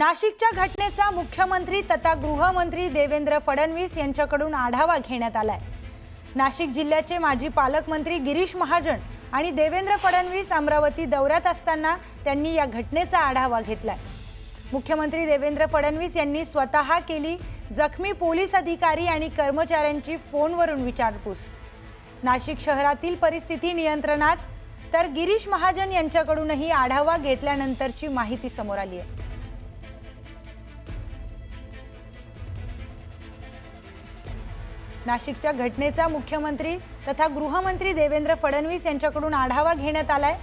नाशिकच्या घटनेचा मुख्यमंत्री तथा गृहमंत्री देवेंद्र फडणवीस यांच्याकडून आढावा घेण्यात आलाय। नाशिक जिल्ह्याचे माजी पालकमंत्री गिरीश महाजन आणि देवेंद्र फडणवीस अमरावती दौऱ्यात असताना त्यांनी या घटनेचा आढावा घेतलाय। मुख्यमंत्री देवेंद्र फडणवीस यांनी स्वतः केली जखमी पोलीस अधिकारी आणि कर्मचाऱ्यांची फोनवरून विचारपूस। नाशिक शहरातील परिस्थिती नियंत्रणात, तर गिरीश महाजन यांच्याकडूनही आढावा घेतल्यानंतरची माहिती समोर आली आहे। नाशिकच्या घटनेचा मुख्यमंत्री तथा गृहमंत्री देवेंद्र फडणवीस यांच्याकडून आढावा घेण्यात आलाय।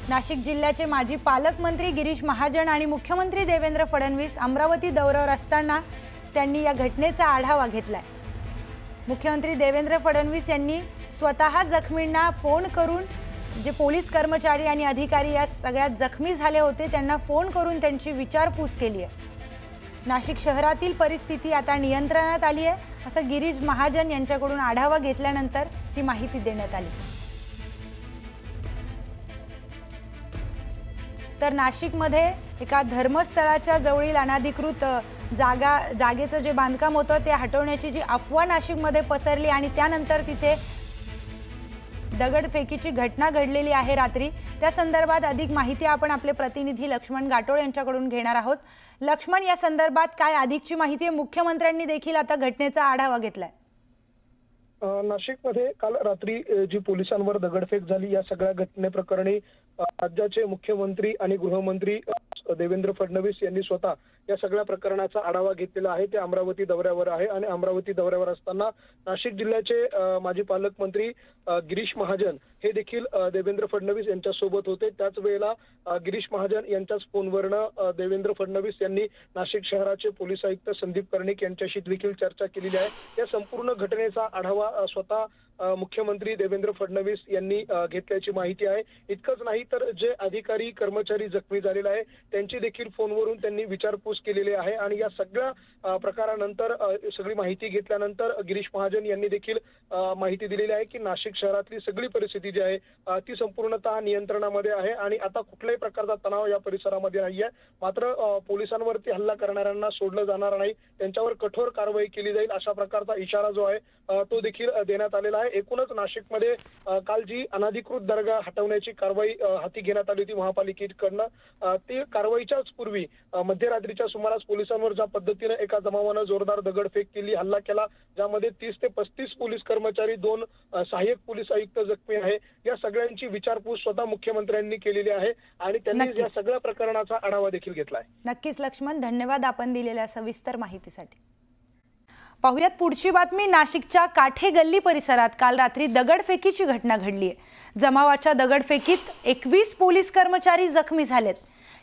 नाशिक जिल्ह्याचे माजी पालकमंत्री गिरीश महाजन आणि मुख्यमंत्री देवेंद्र फडणवीस अमरावती दौऱ्यावर असताना त्यांनी या घटनेचा आढावा घेतलाय। मुख्यमंत्री देवेंद्र फडणवीस यांनी स्वतः जखमींना फोन करून, जे पोलीस कर्मचारी आणि अधिकारी या सगळ्यात जखमी झाले होते त्यांना फोन करून त्यांची विचारपूस केली आहे। नाशिक शहरातील परिस्थिती आता नियंत्रणात आली आहे, असं गिरीश महाजन यांच्याकडून आढावा घेतल्यानंतर ही माहिती देण्यात आली। तर नाशिकमध्ये एका धर्मस्थळाच्या जवळील अनधिकृत जागेचं जे बांधकाम होतं ते हटवण्याची जी अफवा नाशिकमध्ये पसरली आणि त्यानंतर तिथे दगडफेकीची घटना घडलेली आहे रात्री। त्या संदर्भात अधिक माहिती आपण आपले प्रतिनिधी लक्ष्मण गाटोळ यांच्याकडून घेणार आहोत। लक्ष्मण, या संदर्भात काय अधिकची माहिती आहे? मुख्यमंत्र्यांनी देखील आता घटनेचा आढावा घेतलाय। नाशिकमध्ये काल रात्री जी पोलिसांवर दगडफेक झाली या सगळ्या घटनेप्रकरणी राज्याचे मुख्यमंत्री आणि गृहमंत्री देवेंद्र फडणवीस यांनी स्वतः या सगळ्या प्रकरणाचा आढावा घेतलेला आहे। ते अमरावती दौऱ्यावर आहे आणि अमरावती दौऱ्यावर असताना नाशिक जिल्ह्याचे माजी पालकमंत्री गिरीश महाजन हे देखील देवेंद्र फडणवीस यांच्या सोबत होते। त्याच वेळेला गिरीश महाजन यांच्याच फोनवरनं देवेंद्र फडणवीस यांनी नाशिक शहराचे पोलीस आयुक्त संदीप कर्णिक यांच्याशी देखील चर्चा केलेली आहे। या संपूर्ण घटनेचा आढावा स्वतः मुख्यमंत्री देवेंद्र फडणवीस यांनी घेतल्याची माहिती आहे। इतकंच नाही तर जे अधिकारी कर्मचारी जखमी झालेले आहे त्यांची देखील फोनवरून त्यांनी विचारपूस केलेली आहे आणि या सगळ्या प्रकारानंतर सगळी माहिती घेतल्यानंतर गिरीश महाजन यांनी देखील माहिती दिलेली आहे की नाशिक शहरातली सगळी परिस्थिती जी आहे ती संपूर्णतः नियंत्रणामध्ये आहे आणि आता कुठल्याही प्रकारचा तणाव या परिसरामध्ये नाहीये। मात्र पोलिसांवरती हल्ला करणाऱ्यांना सोडलं जाणार नाही, त्यांच्यावर कठोर कारवाई केली जाईल अशा प्रकारचा इशारा जो आहे तो देखील देण्यात आलेला आहे। एकूणच नाशिकमध्ये काल जी अनधिकृत दर्गा हटवण्याची कारवाई हाती घेण्यात आली होती महापालिकेकडनं, ती कारवाईच्याच पूर्वी मध्यरात्रीच्या सुमारास पोलिसांवर ज्या पद्धतीने एका जमावानं जोरदार दगडफेक केली, हल्ला केला, ज्यामध्ये 30 ते 35 पोलीस कर्मचारी, 2 सहाय्यक पोलीस आयुक्त जखमी आहे, या सगळ्यांची विचारपूस स्वतः मुख्यमंत्र्यांनी केलेली आहे आणि त्यांनी या सगळ्या प्रकरणाचा आढावा देखील घेतलाय। नक्कीच लक्ष्मण, धन्यवाद आपण दिलेल्या सविस्तर माहितीसाठी। पाहुयात पुढची बातमी। नाशिकच्या काठे गल्ली परिसरात काल रात्री दगडफेकीची घटना घडली आहे। जमावाच्या दगडफेकीत 21 पोलीस कर्मचारी जखमी झालेत।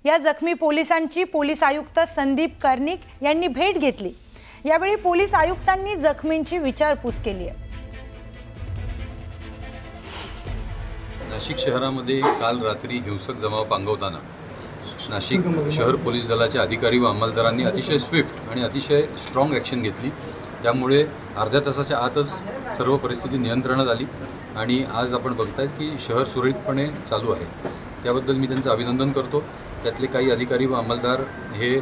या जखमी पोलिसांची पोलीस आयुक्त संदीप कर्णिक यांनी भेट घेतली। यावेळी पोलीस आयुक्तांनी जखमींची विचारपूस केली आहे। नाशिक शहरामध्ये काल रात्री हिंसक जमाव पांगवताना नाशिक शहर पोलीस दलाच्या अधिकारी व अंमलदारांनी अतिशय स्विफ्ट आणि अतिशय स्ट्रॉंग ॲक्शन घेतली। त्यामुळे अर्ध्या तासाच्या आतच सर्व परिस्थिती नियंत्रणात आली आणि आज आपण बघतायत की शहर सुरळीतपणे चालू आहे। त्याबद्दल मी त्यांचं अभिनंदन करतो। त्यातले काही अधिकारी व अंमलदार हे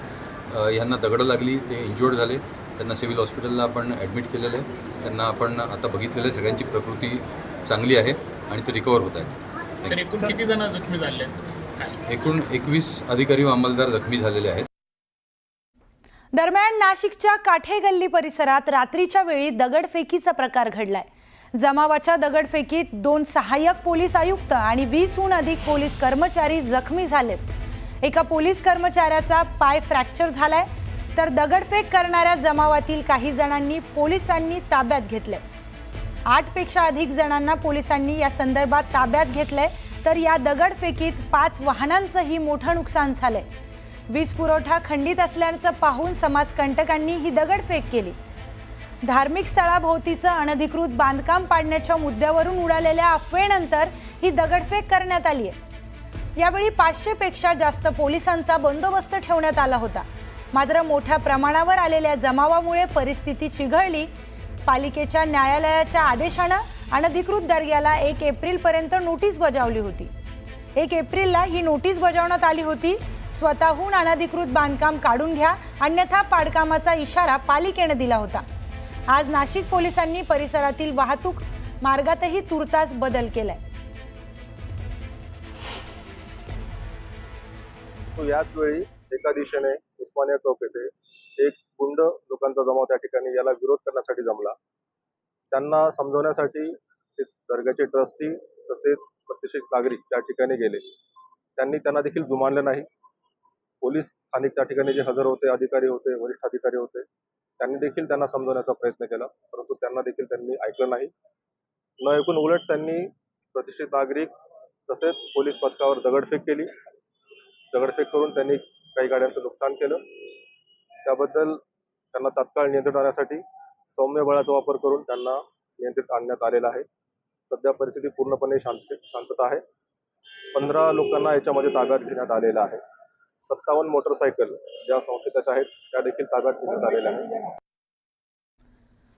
यांना दगडं लागली, ते इंज्युअर्ड झाले, त्यांना सिव्हिल हॉस्पिटलला आपण ॲडमिट केलेलं आहे। त्यांना आपण आता बघितलेलं आहे, सगळ्यांची प्रकृती चांगली आहे आणि ते रिकवर होत आहेत। एकूण किती जण जखमी झाले? एकूण 21 अधिकारी व अंमलदार जखमी झालेले आहेत। दरम्यान नाशिकच्या काठे गल्ली परिसरात रात्रीच्या वेळी दगडफेकीचा प्रकार घडलाय। जमावाच्या दगडफेकीत 2 सहाय्यक पोलीस आयुक्त आणि 20हून अधिक पोलीस कर्मचारी जखमी झालेत। एका पोलीस कर्मचाऱ्याचा पाय फ्रॅक्चर झालाय, तर दगडफेक करणाऱ्या जमावातील काही जणांनी पोलिसांनी ताब्यात घेतले। 8 पेक्षा अधिक जणांना पोलिसांनी या संदर्भात ताब्यात घेतलंय, तर या दगडफेकीत 5 वाहनांचंही मोठं नुकसान झालंय। वीज पुरवठा खंडित असल्याचं पाहून समाजकंटकांनी ही दगडफेक केली। धार्मिक स्थळाभोवतीचं अनधिकृत बांधकाम पाडण्याच्या मुद्द्यावरून उडालेल्या अफवेनंतर ही दगडफेक करण्यात आली आहे। यावेळी 500 पेक्षा जास्त पोलिसांचा बंदोबस्त ठेवण्यात आला होता। मात्र मोठ्या प्रमाणावर आलेल्या जमावामुळे परिस्थिती चिघळली। पालिकेच्या न्यायालयाच्या आदेशानं अनधिकृत दर्ग्याला 1 एप्रिलपर्यंत नोटीस बजावली होती। 1 एप्रिलला ही नोटीस बजावण्यात आली होती। स्वतःहून अनधिकृत बांधकाम काढून घ्या, अन्यथा पाडकामाचा इशारा पालिकेनं दिला होता. आज नाशिक पोलिसांनी परिसरातील वाहतूक मार्गातही तुर्तास बदल केलाय. याच वेळी एका दिशेने उस्मानिया चौक येथे एक गुंड लोकांचा जमाव त्या ठिकाणी याला विरोध करण्यासाठी जमला. त्यांना समजवण्यासाठी दर्ग्याचे ट्रस्टी तसेच प्रतिष्ठित नागरिक त्या ठिकाणी गेले. त्यांना देखील जुमानले नाही. पोलीस स्थानिक त्या ठिकाणी जे हजर होते, अधिकारी होते, वरिष्ठ अधिकारी होते, त्यांनी देखील त्यांना समजवण्याचा प्रयत्न केला, परंतु त्यांना देखील त्यांनी ऐकलं नाही. न ऐकून उलट त्यांनी प्रतिष्ठित नागरिक तसेच पोलीस पथकावर दगडफेक केली. दगडफेक करून त्यांनी काही गाड्यांचं नुकसान केलं. त्याबद्दल त्यांना तात्काळ नियंत्रण आणण्यासाठी सौम्य बळाचा वापर करून त्यांना नियंत्रित आणण्यात आलेला आहे. सध्या परिस्थिती पूर्णपणे शांतता आहे. 15 लोकांना याच्यामध्ये ताब्यात घेण्यात आलेला आहे. 57 मोटरसायकल ज्या संशयित आहेत त्या देखील ताब्यात घेण्यात आलेल्या आहेत.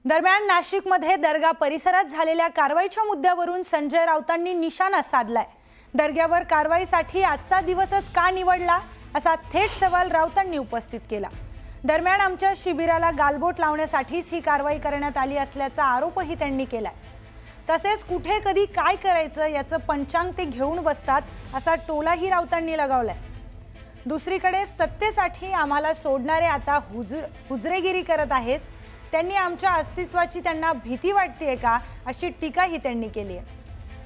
दरम्यान नाशिकमध्ये दर्गा परिसरात झालेल्या कारवाईच्या मुद्द्यावरून संजय राऊतांनी निशाणा साधलाय. दर्ग्यावर कारवाईसाठी आजचा दिवसच का निवडला, असा थेट सवाल राऊतांनी उपस्थित केला. दरम्यान आमच्या शिबिराला गालबोट लावण्यासाठीच ही कारवाई करण्यात आली असल्याचा आरोपही त्यांनी केलाय. तसेच कुठे कधी काय करायचं याचं पंचांग ते घेऊन बसतात, असा टोलाही राऊतांनी लगावलाय. दुसरीकडे सत्तेसाठी आम्हाला सोडणारे आता हुजरेगिरी करत आहेत. त्यांनी आमच्या अस्तित्वाची त्यांना भीती वाटतेय का, अशी टीकाही त्यांनी केली आहे.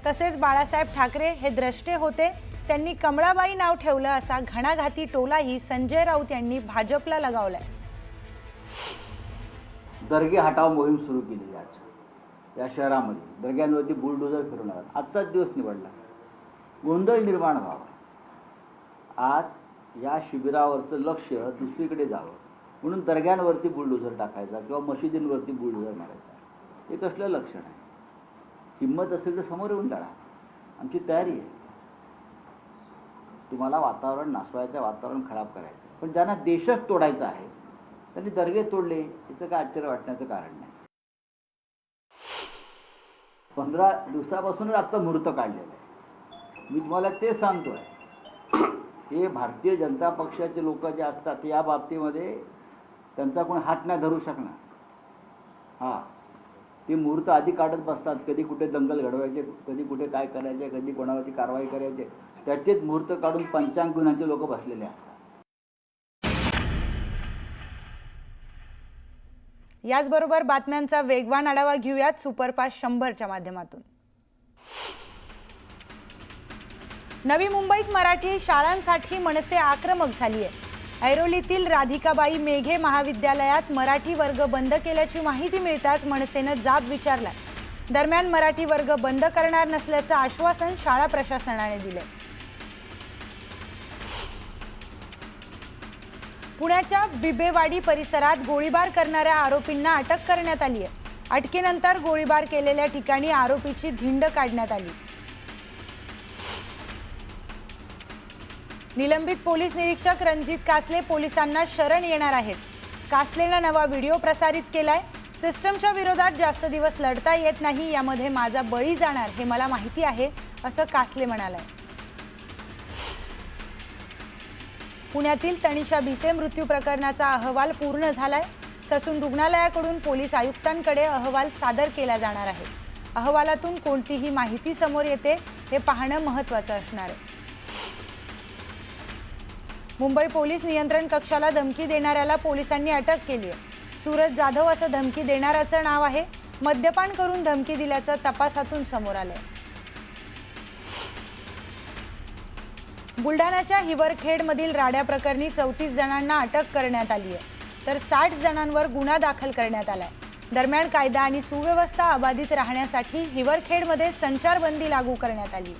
तसेच बाळासाहेब ठाकरे हे द्रष्टे होते, त्यांनी कमळाबाई नाव ठेवलं, असा घणाघाती टोलाही संजय राऊत यांनी भाजपला लगावलाय. दर्गे हटाव मोहीम सुरू केली या शहरामध्ये. दर्ग्यांवरती बुलडोजर फिरवणार आजचाच दिवस निवडला. गोंधळ निर्माण व्हावा, आज या शिबिरावरचं लक्ष दुसरीकडे जावं म्हणून दर्ग्यांवरती बुलडोजर टाकायचा किंवा मशिदींवरती बुलडोजर मारायचा, हे कसलं लक्षण आहे? हिंमत असेल तर समोर येऊन लढा, आमची तयारी आहे. तुम्हाला वातावरण नासवायचं, वातावरण खराब करायचं, पण ज्यांना देशच तोडायचा आहे त्यांनी दर्गे तोडले, याचं काय आश्चर्य वाटण्याचं कारण नाही. 15 दिवसापासूनच आजचा मुहूर्त काढलेला आहे. मी तुम्हाला ते सांगतोय, हे भारतीय जनता पक्षाचे लोक जे असतात या बाबतीमध्ये त्यांचा कोण हात नाही धरू शकणार. हां, ते मुहूर्त आधी काढत बसतात, कधी कुठे दंगल घडवायचे, कधी कुठे काय करायचे, कधी कोणावरती कारवाई करायचे, त्याचेच मुहूर्त काढून पंचांग गुन्ह्यांचे लोक बसलेले असतात. याचबरोबर बातम्यांचा वेगवान आढावा घेऊयात सुपरफास्ट 100च्या माध्यमातून. नवी मुंबईत मराठी शाळांसाठी मनसे आक्रमक झाली आहे. ऐरोलीतील राधिकाबाई मेघे महाविद्यालयात मराठी वर्ग बंद केल्याची माहिती मिळताच मनसेनं जाब विचारलाय. दरम्यान मराठी वर्ग बंद करणार नसल्याचं आश्वासन शाळा प्रशासनाने दिलंय. पुण्याच्या बिबेवाडी परिसरात गोळीबार करणाऱ्या आरोपींना अटक करण्यात आली आहे. अटकेनंतर गोळीबार केलेल्या ठिकाणी आरोपीची धिंड काढण्यात आली. निलंबित पोलीस निरीक्षक रणजित कासले पोलिसांना शरण येणार आहेत. कासलेनं नवा व्हिडिओ प्रसारित केलाय. सिस्टमच्या विरोधात जास्त दिवस लढता येत नाही, यामध्ये माझा बळी जाणार हे मला माहिती आहे, असं कासले म्हणालाय. पुण्यातील तनिषा भिसे मृत्यू प्रकरणाचा अहवाल पूर्ण झालाय. ससून रुग्णालयाकडून पोलीस आयुक्तांकडे अहवाल सादर केला जाणार आहे. अहवालातून कोणतीही माहिती समोर येते हे पाहणं महत्त्वाचं असणार आहे. मुंबई पोलीस नियंत्रण कक्षाला धमकी देणाऱ्याला पोलिसांनी अटक केली आहे. सूरज जाधव असं धमकी देणाऱ्याचं नाव आहे. मद्यपान करून धमकी दिल्याचं तपासातून समोर आलंय. बुलढाण्याच्या हिवरखेडमधील राड्या प्रकरणी 34 जणांना अटक करण्यात आली आहे, तर 60 जणांवर गुन्हा दाखल करण्यात आलाय. दरम्यान कायदा आणि सुव्यवस्था अबाधित राहण्यासाठी हिवरखेडमध्ये संचारबंदी लागू करण्यात आली.